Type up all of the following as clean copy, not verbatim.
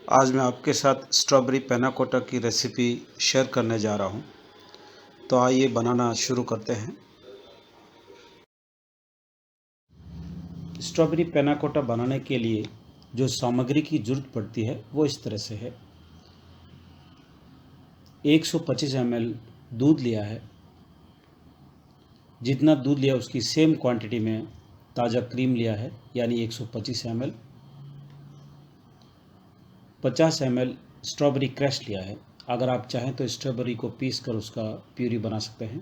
आज मैं आपके साथ स्ट्रॉबेरी पैना कोटा की रेसिपी शेयर करने जा रहा हूँ। तो आइए बनाना शुरू करते हैं। स्ट्रॉबेरी पैना कोटा बनाने के लिए जो सामग्री की ज़रूरत पड़ती है वो इस तरह से है। 125 ml दूध लिया है। जितना दूध लिया उसकी सेम क्वांटिटी में ताज़ा क्रीम लिया है, यानी 125 ml। 50 ml स्ट्रॉबेरी क्रश लिया है। अगर आप चाहें तो स्ट्रॉबेरी को पीस कर उसका प्यूरी बना सकते हैं।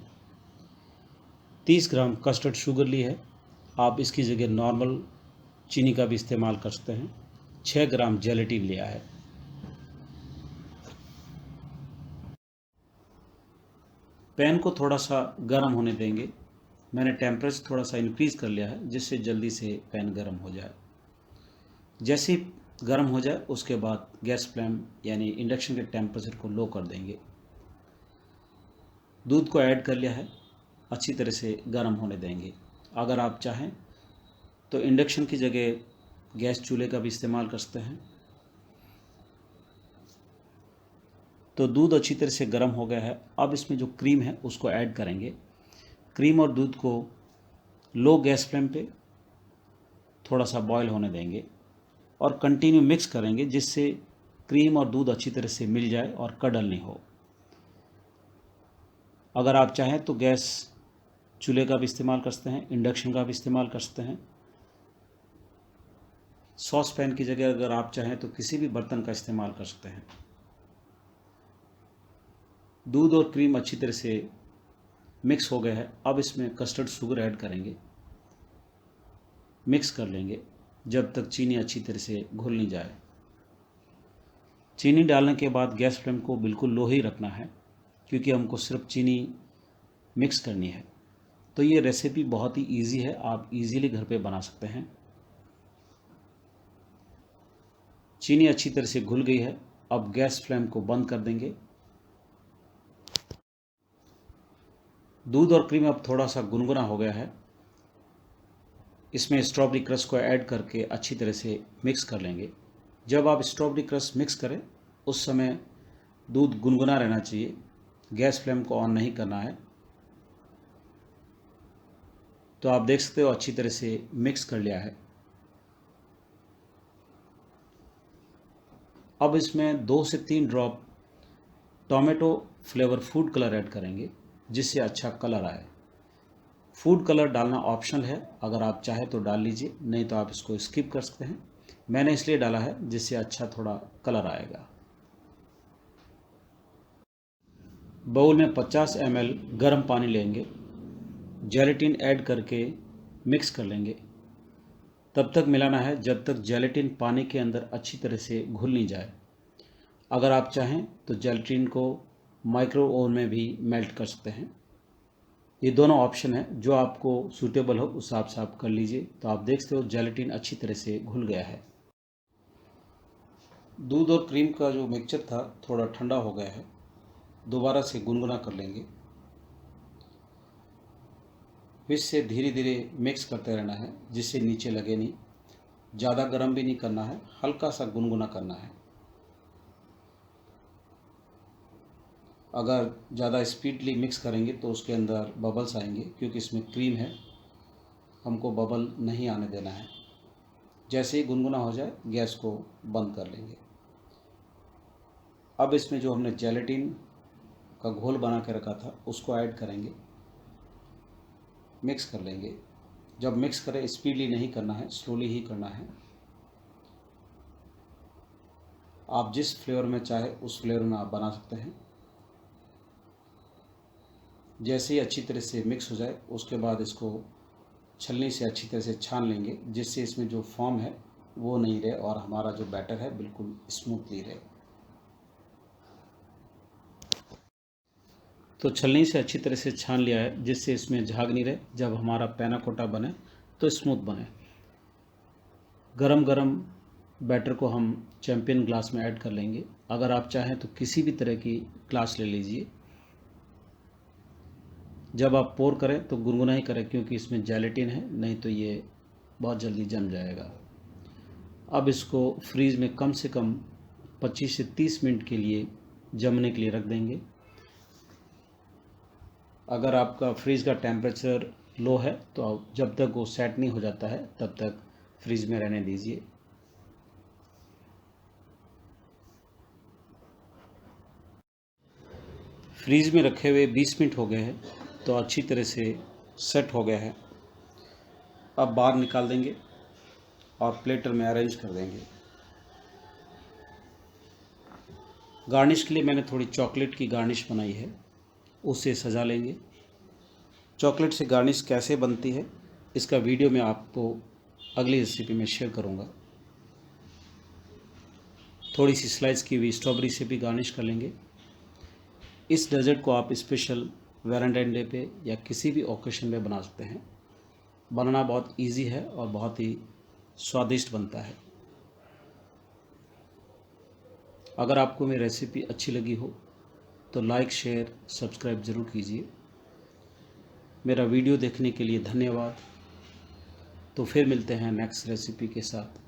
30 ग्राम कस्टर्ड शुगर ली है। आप इसकी जगह नॉर्मल चीनी का भी इस्तेमाल कर सकते हैं। 6 ग्राम जेलेटिन लिया है। पैन को थोड़ा सा गर्म होने देंगे। मैंने टेम्परेचर थोड़ा सा इंक्रीज़ कर लिया है जिससे जल्दी से पैन गर्म हो जाए। जैसे ही गर्म हो जाए उसके बाद गैस फ्लेम यानी इंडक्शन के टेम्परेचर को लो कर देंगे। दूध को ऐड कर लिया है, अच्छी तरह से गर्म होने देंगे। अगर आप चाहें तो इंडक्शन की जगह गैस चूल्हे का भी इस्तेमाल कर सकते हैं। तो दूध अच्छी तरह से गर्म हो गया है। अब इसमें जो क्रीम है उसको ऐड करेंगे। क्रीम और दूध को लो गैस फ्लेम पे थोड़ा सा बॉयल होने देंगे और कंटिन्यू मिक्स करेंगे जिससे क्रीम और दूध अच्छी तरह से मिल जाए और कडल नहीं हो। अगर आप चाहें तो गैस चूल्हे का भी इस्तेमाल कर सकते हैं, इंडक्शन का भी इस्तेमाल कर सकते हैं। सॉस पैन की जगह अगर आप चाहें तो किसी भी बर्तन का इस्तेमाल कर सकते हैं। दूध और क्रीम अच्छी तरह से मिक्स हो गया है। अब इसमें कस्टर्ड शुगर ऐड करेंगे, मिक्स कर लेंगे जब तक चीनी अच्छी तरह से घुल नहीं जाए। चीनी डालने के बाद गैस फ्लेम को बिल्कुल लो ही रखना है क्योंकि हमको सिर्फ चीनी मिक्स करनी है। तो ये रेसिपी बहुत ही इजी है, आप इजीली घर पे बना सकते हैं। चीनी अच्छी तरह से घुल गई है। अब गैस फ्लेम को बंद कर देंगे। दूध और क्रीम अब थोड़ा सा गुनगुना हो गया है। इसमें स्ट्रॉबेरी क्रश को ऐड करके अच्छी तरह से मिक्स कर लेंगे। जब आप स्ट्रॉबेरी क्रश मिक्स करें उस समय दूध गुनगुना रहना चाहिए, गैस फ्लेम को ऑन नहीं करना है। तो आप देख सकते हो अच्छी तरह से मिक्स कर लिया है। अब इसमें 2 से 3 drop tomato flavour food colour add करेंगे जिससे अच्छा कलर आए। फूड कलर डालना ऑप्शनल है, अगर आप चाहें तो डाल लीजिए, नहीं तो आप इसको स्किप कर सकते हैं। मैंने इसलिए डाला है जिससे अच्छा थोड़ा कलर आएगा। बाउल में 50 ml गर्म पानी लेंगे, जेलेटिन ऐड करके मिक्स कर लेंगे। तब तक मिलाना है जब तक जेलेटिन पानी के अंदर अच्छी तरह से घुल नहीं जाए। अगर आप चाहें तो जेलेटिन को माइक्रो ओवन में भी मेल्ट कर सकते हैं। ये दोनों ऑप्शन है, जो आपको सूटेबल हो उस हिसाब से आप कर लीजिए। तो आप देख सकते हो जेलेटिन अच्छी तरह से घुल गया है। दूध और क्रीम का जो मिक्सचर था थोड़ा ठंडा हो गया है, दोबारा से गुनगुना कर लेंगे। फिर से धीरे धीरे मिक्स करते रहना है जिससे नीचे लगे नहीं। ज़्यादा गर्म भी नहीं करना है, हल्का सा गुनगुना करना है। अगर ज़्यादा स्पीडली मिक्स करेंगे तो उसके अंदर बबल्स आएंगे, क्योंकि इसमें क्रीम है, हमको बबल नहीं आने देना है। जैसे ही गुनगुना हो जाए गैस को बंद कर लेंगे। अब इसमें जो हमने जेलेटिन का घोल बना के रखा था उसको ऐड करेंगे, मिक्स कर लेंगे। जब मिक्स करें स्पीडली नहीं करना है, स्लोली ही करना है। आप जिस फ्लेवर में चाहे उस फ्लेवर में आप बना सकते हैं। जैसे ही अच्छी तरह से मिक्स हो जाए उसके बाद इसको छलनी से अच्छी तरह से छान लेंगे जिससे इसमें जो फॉर्म है वो नहीं रहे और हमारा जो बैटर है बिल्कुल स्मूथली रहे। तो छलनी से अच्छी तरह से छान लिया है जिससे इसमें झाग नहीं रहे, जब हमारा पैना कोटा बने तो स्मूथ बने। गरम गरम बैटर को हम चैम्पियन ग्लास में ऐड कर लेंगे। अगर आप चाहें तो किसी भी तरह की ग्लास ले लीजिए। जब आप पोर करें तो गुनगुना ही करें क्योंकि इसमें जेलेटिन है, नहीं तो ये बहुत जल्दी जम जाएगा। अब इसको फ्रीज में कम से कम 25 से 30 मिनट के लिए जमने के लिए रख देंगे। अगर आपका फ्रिज का टेम्परेचर लो है तो आप जब तक वो सेट नहीं हो जाता है तब तक फ्रिज में रहने दीजिए। फ्रीज में रखे हुए 20 मिनट हो गए हैं तो अच्छी तरह से सेट हो गया है। अब बाहर निकाल देंगे और प्लेटर में अरेंज कर देंगे। गार्निश के लिए मैंने थोड़ी चॉकलेट की गार्निश बनाई है, उसे सजा लेंगे। चॉकलेट से गार्निश कैसे बनती है इसका वीडियो मैं आपको अगली रेसिपी में शेयर करूंगा। थोड़ी सी स्लाइस की हुई स्ट्रॉबेरी से भी गार्निश कर लेंगे। इस डेजर्ट को आप स्पेशल वैलेंटाइन डे पे या किसी भी ओकेशन में बना सकते हैं। बनाना बहुत इजी है और बहुत ही स्वादिष्ट बनता है। अगर आपको मेरी रेसिपी अच्छी लगी हो तो लाइक, शेयर, सब्सक्राइब ज़रूर कीजिए। मेरा वीडियो देखने के लिए धन्यवाद। तो फिर मिलते हैं नेक्स्ट रेसिपी के साथ।